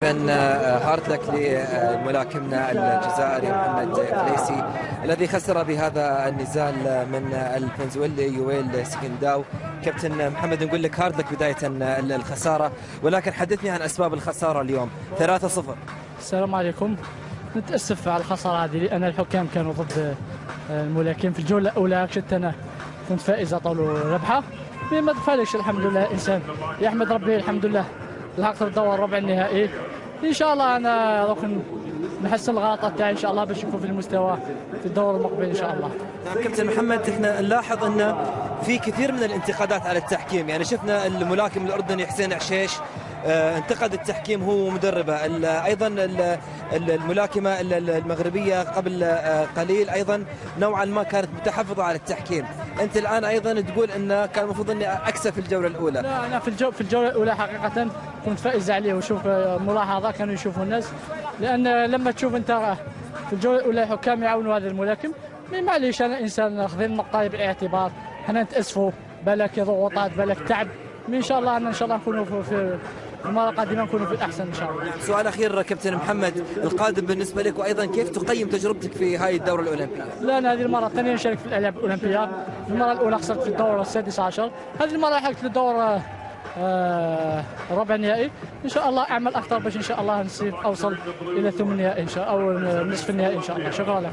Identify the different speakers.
Speaker 1: هارد لك لملاكمنا الجزائري محمد فليسي الذي خسر بهذا النزال من الفنزويلي يويل سكنداو. كابتن محمد، نقول لك هارد لك بداية الخسارة، ولكن حدثني عن أسباب الخسارة اليوم 3-0.
Speaker 2: السلام عليكم. نتأسف على الخسارة هذه لأن الحكام كانوا ضد الملاكم في الجولة الأولى. كنت أنا كنت فائزة طول ربحة، ما دفعليش. الحمد لله الإنسان يحمد ربي، الحمد لله لحقت الدور الربع النهائي. إن شاء الله أنا دوك نحسن الغلطات تاعي إن شاء الله باش نكون في المستوى في الدور المقبل إن شاء الله.
Speaker 1: نعم كابتن محمد، احنا نلاحظ أن في كثير من الانتقادات على التحكيم، يعني شفنا الملاكم الأردني حسين عشيش انتقد التحكيم هو ومدربه، ايضا الملاكمه المغربيه قبل قليل ايضا نوعا ما كانت متحفظه على التحكيم. انت الان ايضا تقول ان كان المفروض اني اكسب في الجوله الاولى.
Speaker 2: لا، انا في الجوله الاولى حقيقه كنت فائز عليه، وشوف ملاحظه كانوا يشوفوا الناس، لان لما تشوف انت في الجوله الاولى الحكام يعاونوا هذا الملاكم، معليش انا انسان خذين النقطه بالاعتبار. حنا نتاسفوا، بالك ضغوطات بالك تعب، ان شاء الله ان شاء الله نكونوا في المرة القادمة نكونوا في الأحسن إن شاء الله.
Speaker 1: سؤال أخير كابتن محمد، القادم بالنسبة لك، وأيضا كيف تقيم تجربتك في هاي الدورة الأولمبية؟
Speaker 2: لا، أنا هذه المرة الثانية نشارك في الألعاب الأولمبية. المرة الأولى خسرت في الدور السادس عشر، هذه المرة لحقت في الدور ربع النهائي. إن شاء الله أعمل أكثر باش إن شاء الله نصير أوصل إلى ثمن النهائي إن شاء الله، أو نصف النهائي إن شاء الله. شكرا لك.